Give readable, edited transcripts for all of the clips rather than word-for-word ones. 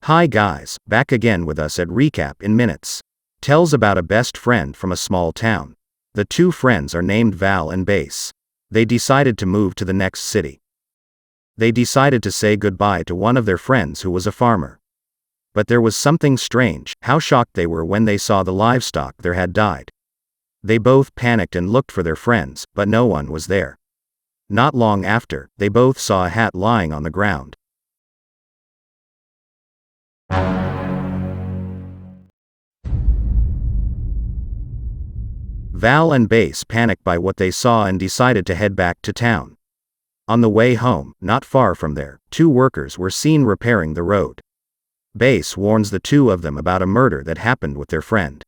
Hi guys, back again with us at Recap in Minutes. Tells about a best friend from a small town. The two friends are named Val and Base. They decided to move to the next city. They decided to say goodbye to one of their friends who was a farmer. But there was something strange. How shocked they were when they saw the livestock there had died. They both panicked and looked for their friends, but no one was there. Not long after, they both saw a hat lying on the ground. Val and Base panicked by what they saw and decided to head back to town. On the way home, not far from there, two workers were seen repairing the road. Base warns the two of them about a murder that happened with their friend.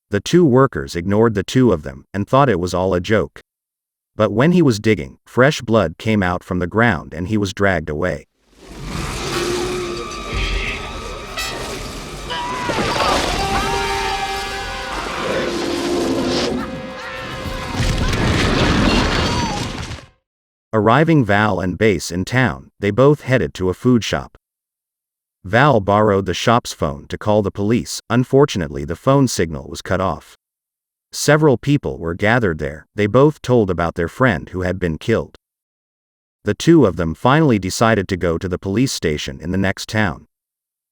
The two workers ignored the two of them and thought it was all a joke. But when he was digging, fresh blood came out from the ground and he was dragged away. Arriving Val and Base in town, they both headed to a food shop. Val borrowed the shop's phone to call the police. Unfortunately, the phone signal was cut off. Several people were gathered there. They both told about their friend who had been killed. The two of them finally decided to go to the police station in the next town.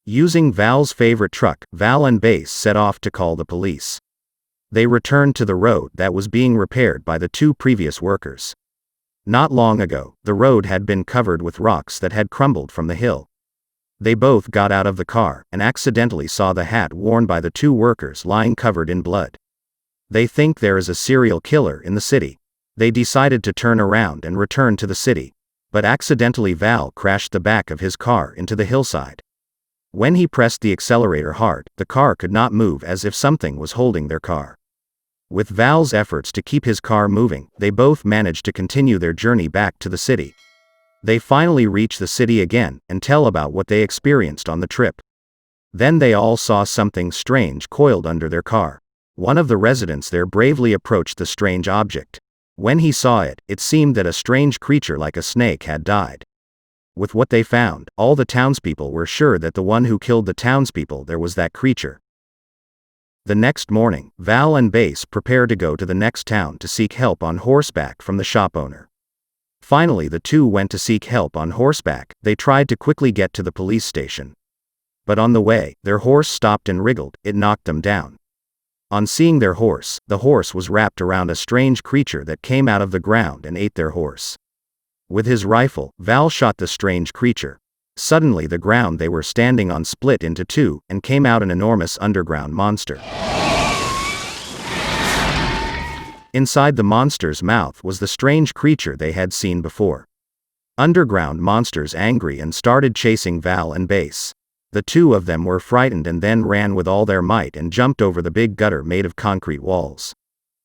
Using Val's favorite truck, Val and Base set off to call the police. They returned to the road that was being repaired by the two previous workers. Not long ago, the road had been covered with rocks that had crumbled from the hill. They both got out of the car and accidentally saw the hat worn by the two workers lying covered in blood. They think there is a serial killer in the city. They decided to turn around and return to the city. But accidentally Val crashed the back of his car into the hillside. When he pressed the accelerator hard, the car could not move as if something was holding their car. With Val's efforts to keep his car moving, they both managed to continue their journey back to the city. They finally reach the city again and tell about what they experienced on the trip. Then they all saw something strange coiled under their car. One of the residents there bravely approached the strange object. When he saw it, it seemed that a strange creature like a snake had died. With what they found, all the townspeople were sure that the one who killed the townspeople there was that creature. The next morning, Val and Base prepare to go to the next town to seek help on horseback from the shop owner. Finally, the two went to seek help on horseback. They tried to quickly get to the police station. But on the way, their horse stopped and wriggled. It knocked them down. On seeing their horse, the horse was wrapped around a strange creature that came out of the ground and ate their horse. With his rifle, Val shot the strange creature. Suddenly the ground they were standing on split into two and came out an enormous underground monster. Inside the monster's mouth was the strange creature they had seen before. Underground monsters angry and started chasing Val and Base. The two of them were frightened and then ran with all their might and jumped over the big gutter made of concrete walls.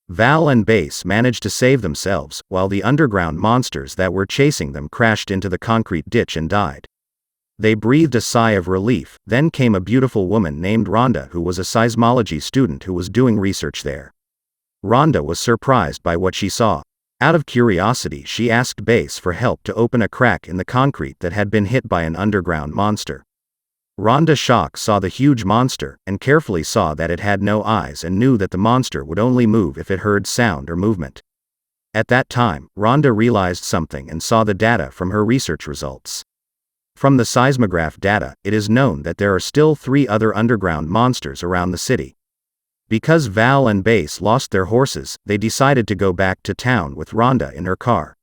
Val and Base managed to save themselves, while the underground monsters that were chasing them crashed into the concrete ditch and died. They breathed a sigh of relief. Then came a beautiful woman named Rhonda who was a seismology student who was doing research there. Rhonda was surprised by what she saw. Out of curiosity, she asked Base for help to open a crack in the concrete that had been hit by an underground monster. Rhonda shocked saw the huge monster and carefully saw that it had no eyes and knew that the monster would only move if it heard sound or movement. At that time, Rhonda realized something and saw the data from her research results. From the seismograph data, it is known that there are still 3 other underground monsters around the city. Because Val and Base lost their horses, they decided to go back to town with Rhonda in her car.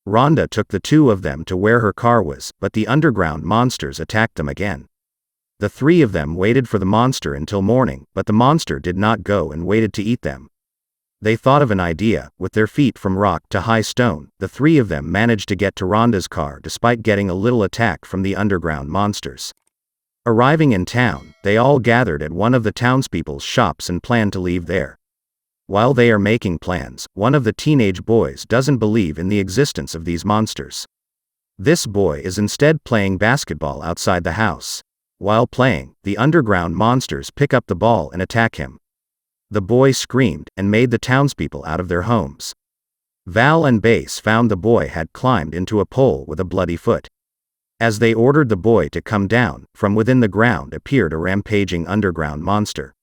Rhonda took the two of them to where her car was, but the underground monsters attacked them again. The 3 of them waited for the monster until morning, but the monster did not go and waited to eat them. They thought of an idea. With their feet from rock to high stone, the 3 of them managed to get to Rhonda's car despite getting a little attack from the underground monsters. Arriving in town, they all gathered at one of the townspeople's shops and planned to leave there. While they are making plans, one of the teenage boys doesn't believe in the existence of these monsters. This boy is instead playing basketball outside the house. While playing, the underground monsters pick up the ball and attack him. The boy screamed and made the townspeople out of their homes. Val and Base found the boy had climbed into a pole with a bloody foot. As they ordered the boy to come down, from within the ground appeared a rampaging underground monster.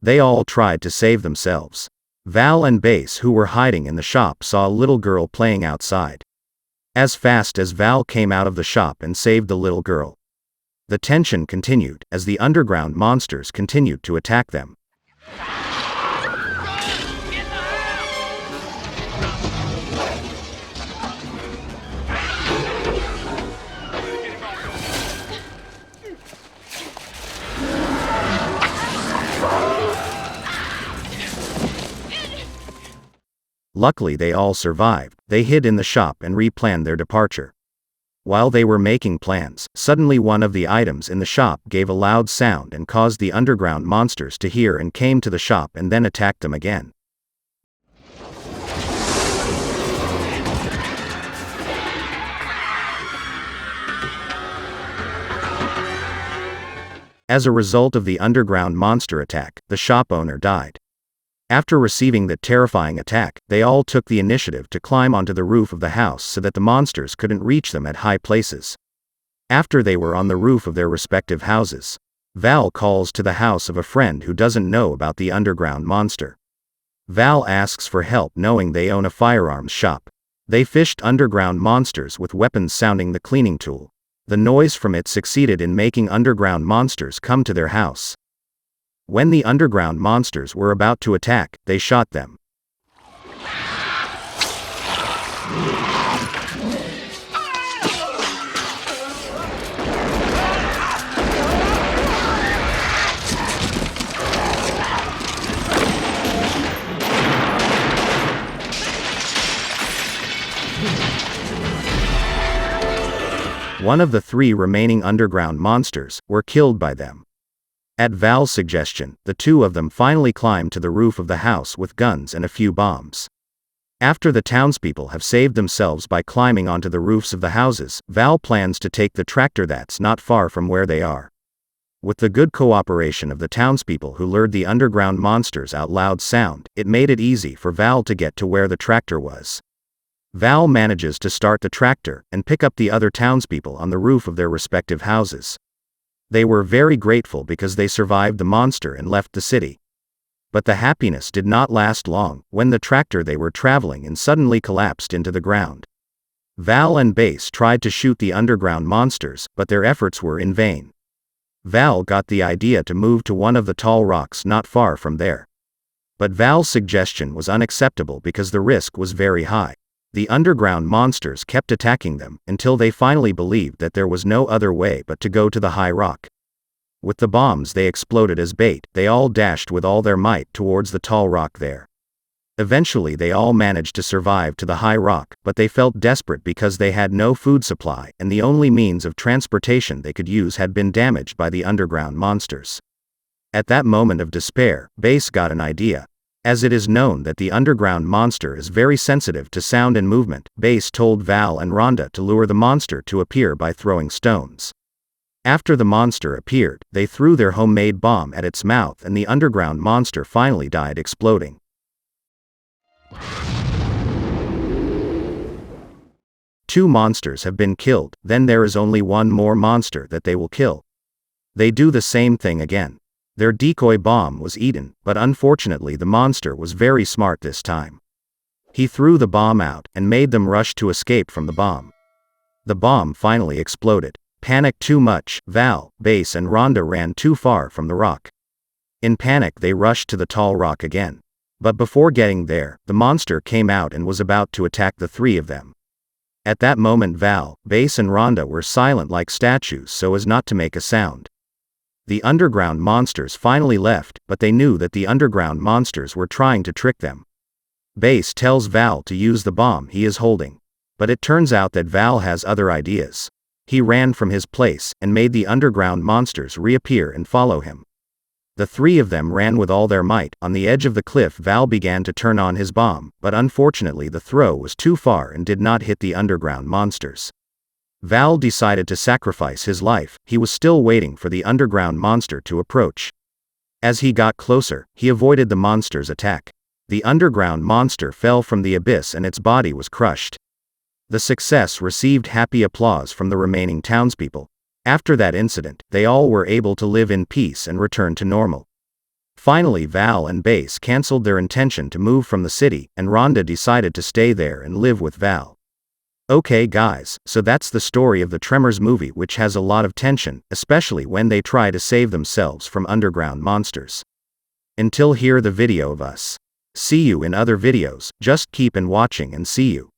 They all tried to save themselves. Val and Base, who were hiding in the shop, saw a little girl playing outside. As fast as Val came out of the shop and saved the little girl, the tension continued as the underground monsters continued to attack them. Luckily they all survived. They hid in the shop and replanned their departure. While they were making plans, suddenly one of the items in the shop gave a loud sound and caused the underground monsters to hear and came to the shop and then attacked them again. As a result of the underground monster attack, the shop owner died. After receiving that terrifying attack, they all took the initiative to climb onto the roof of the house so that the monsters couldn't reach them at high places. After they were on the roof of their respective houses, Val calls to the house of a friend who doesn't know about the underground monster. Val asks for help knowing they own a firearms shop. They fished underground monsters with weapons sounding the cleaning tool. The noise from it succeeded in making underground monsters come to their house. When the underground monsters were about to attack, they shot them. One of the 3 remaining underground monsters were killed by them. At Val's suggestion, the 2 of them finally climbed to the roof of the house with guns and a few bombs. After the townspeople have saved themselves by climbing onto the roofs of the houses, Val plans to take the tractor that's not far from where they are. With the good cooperation of the townspeople who lured the underground monsters out loud sound, it made it easy for Val to get to where the tractor was. Val manages to start the tractor and pick up the other townspeople on the roof of their respective houses. They were very grateful because they survived the monster and left the city. But the happiness did not last long when the tractor they were traveling in suddenly collapsed into the ground. Val and Base tried to shoot the underground monsters, but their efforts were in vain. Val got the idea to move to one of the tall rocks not far from there. But Val's suggestion was unacceptable because the risk was very high. The underground monsters kept attacking them until they finally believed that there was no other way but to go to the high rock. With the bombs they exploded as bait, they all dashed with all their might towards the tall rock there. Eventually they all managed to survive to the high rock, but they felt desperate because they had no food supply and the only means of transportation they could use had been damaged by the underground monsters. At that moment of despair, Base got an idea. As it is known that the underground monster is very sensitive to sound and movement, Base told Val and Rhonda to lure the monster to appear by throwing stones. After the monster appeared, they threw their homemade bomb at its mouth and the underground monster finally died exploding. Two monsters have been killed, then there is only one more monster that they will kill. They do the same thing again. Their decoy bomb was eaten, but unfortunately the monster was very smart this time. He threw the bomb out and made them rush to escape from the bomb. The bomb finally exploded. Panicked too much, Val, Base and Rhonda ran too far from the rock. In panic they rushed to the tall rock again. But before getting there, the monster came out and was about to attack the 3 of them. At that moment Val, Base and Rhonda were silent like statues so as not to make a sound. The underground monsters finally left, but they knew that the underground monsters were trying to trick them. Base tells Val to use the bomb he is holding. But it turns out that Val has other ideas. He ran from his place and made the underground monsters reappear and follow him. The 3 of them ran with all their might. On the edge of the cliff Val began to turn on his bomb, but unfortunately the throw was too far and did not hit the underground monsters. Val decided to sacrifice his life. He was still waiting for the underground monster to approach. As he got closer, he avoided the monster's attack. The underground monster fell from the abyss and its body was crushed. The success received happy applause from the remaining townspeople. After that incident, they all were able to live in peace and return to normal. Finally, Val and Base cancelled their intention to move from the city, and Rhonda decided to stay there and live with Val. Okay guys, so that's the story of the Tremors movie, which has a lot of tension, especially when they try to save themselves from underground monsters. Until here the video of us. See you in other videos, just keep on watching and see you.